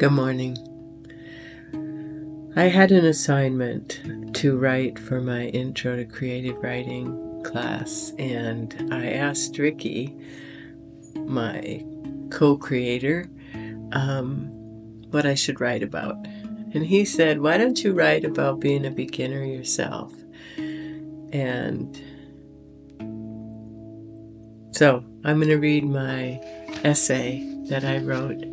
Good morning. I had an assignment to write for my Intro to Creative Writing class, and I asked Ricky, my co-creator, what I should write about. And he said, why don't you write about being a beginner yourself? And so I'm going to read my essay that I wrote,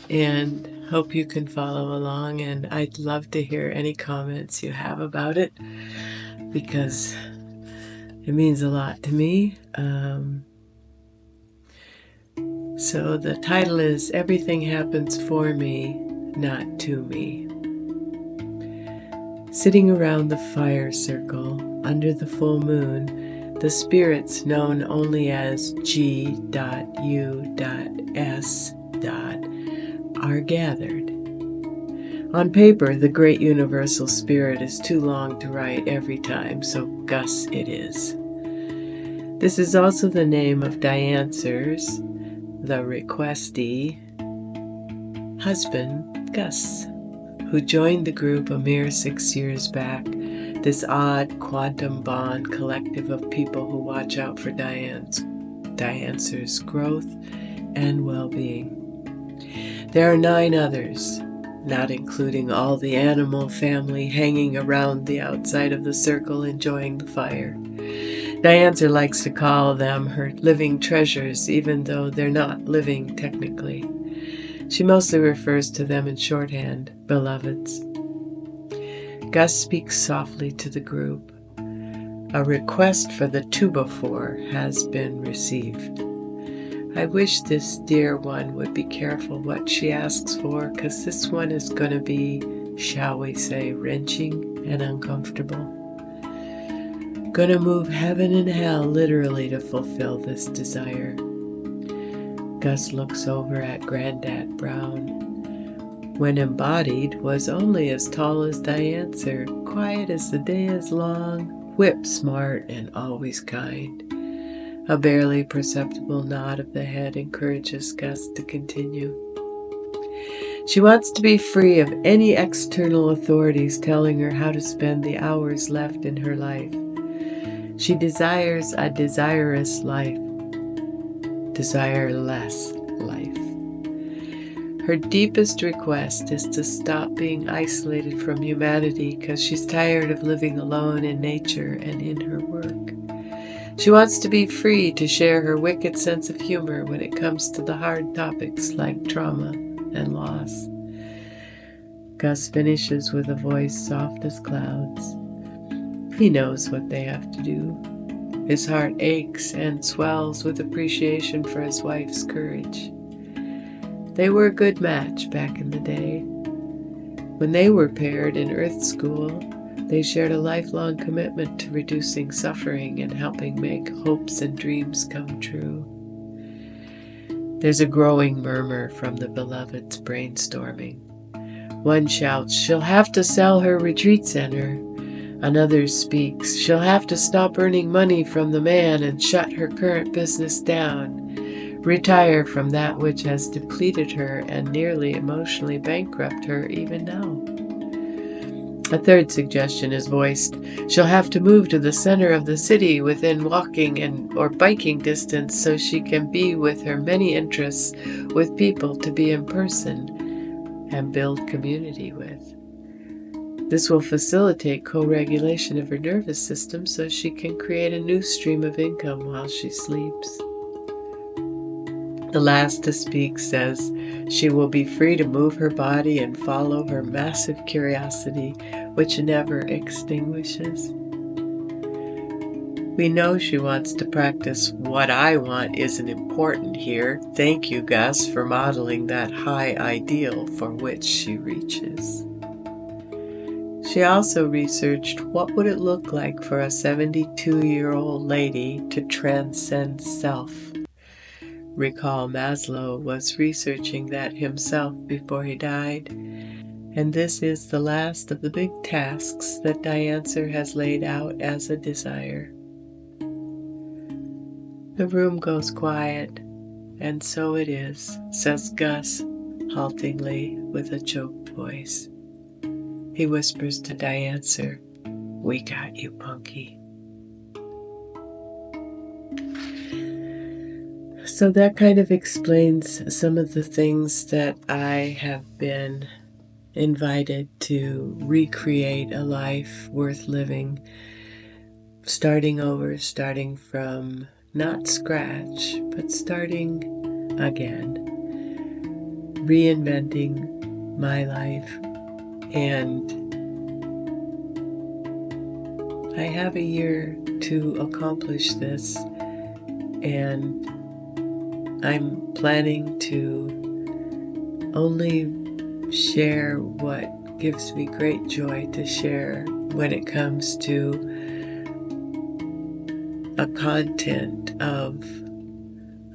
and hope you can follow along, and I'd love to hear any comments you have about it because it means a lot to me. So the title is Everything Happens for Me, Not to Me. Sitting around the fire circle under the full moon, the spirits known only as G.U.S. are gathered. On paper, the great universal spirit is too long to write every time, so Gus it is. This is also the name of Diane's, the requestee, husband, Gus, who joined the group a mere 6 years back, this odd quantum bond collective of people who watch out for Diane's growth and well-being. There are 9 others, not including all the animal family hanging around the outside of the circle enjoying the fire. Diane likes to call them her living treasures, even though they're not living technically. She mostly refers to them in shorthand, beloveds. Gus speaks softly to the group. A request for the 2x4 has been received. I wish this dear one would be careful what she asks for, because this one is going to be, shall we say, wrenching and uncomfortable. Gonna move heaven and hell literally to fulfill this desire. Gus looks over at Granddad Brown. When embodied, was only as tall as Diane, quiet as the day is long, whip smart and always kind. A barely perceptible nod of the head encourages Gus to continue. She wants to be free of any external authorities telling her how to spend the hours left in her life. She desires a desireless life. Her deepest request is to stop being isolated from humanity because she's tired of living alone in nature and in her work. She wants to be free to share her wicked sense of humor when it comes to the hard topics like trauma and loss. Gus finishes with a voice soft as clouds. He knows what they have to do. His heart aches and swells with appreciation for his wife's courage. They were a good match back in the day. When they were paired in Earth School, they shared a lifelong commitment to reducing suffering and helping make hopes and dreams come true. There's a growing murmur from the beloveds brainstorming. One shouts, she'll have to sell her retreat center. Another speaks, she'll have to stop earning money from the man and shut her current business down. Retire from that which has depleted her and nearly emotionally bankrupt her even now. A third suggestion is voiced. She'll have to move to the center of the city within walking or biking distance so she can be with her many interests with people to be in person and build community with. This will facilitate co-regulation of her nervous system so she can create a new stream of income while she sleeps. The last to speak says she will be free to move her body and follow her massive curiosity, which never extinguishes. We know she wants to practice what I want isn't important here. Thank you, Gus, for modeling that high ideal for which she reaches. She also researched what would it look like for a 72-year-old lady to transcend self. Recall Maslow was researching that himself before he died, and this is the last of the big tasks that Diane has laid out as a desire. The room goes quiet, and so it is, says Gus, haltingly with a choked voice. He whispers to Diancer, "We got you, Punky." So that kind of explains some of the things that I have been invited to recreate a life worth living, starting over, starting from not scratch, but starting again, reinventing my life. And I have a year to accomplish this, and I'm planning to only share what gives me great joy to share when it comes to a content of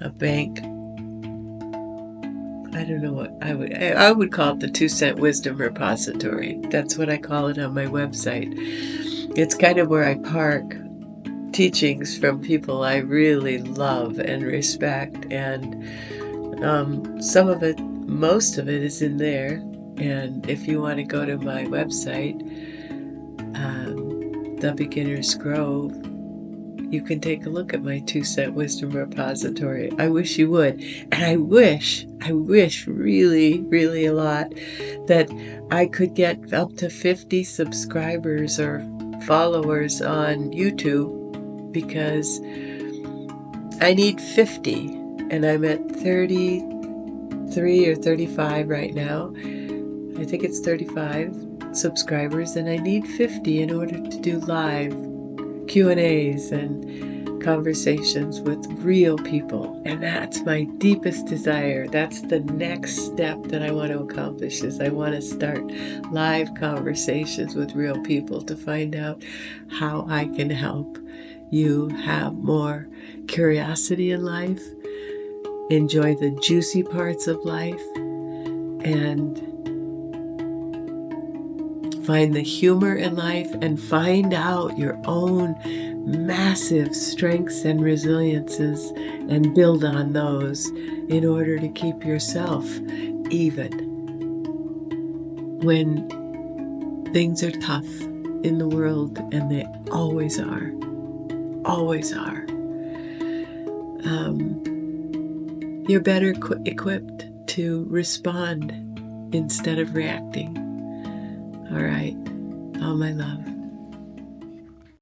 a bank. I don't know what I would call it, the 2-cent wisdom repository. That's what I call it on my website. It's kind of where I park teachings from people I really love and respect, and some of it, most of it is in there. And if you want to go to my website, The Beginner's Grove, you can take a look at my 2-cent wisdom repository. I wish you would. And I wish really, really a lot that I could get up to 50 subscribers or followers on YouTube, because I need 50, and I'm at 33 or 35 right now. I think it's 35 subscribers, and I need 50 in order to do live Q&As and conversations with real people. And that's my deepest desire. That's the next step that I want to accomplish, is I want to start live conversations with real people to find out how I can help you have more curiosity in life, enjoy the juicy parts of life, and find the humor in life, and find out your own massive strengths and resiliences and build on those in order to keep yourself even when things are tough in the world, and they always are. You're better equipped to respond instead of reacting. All right, all my love.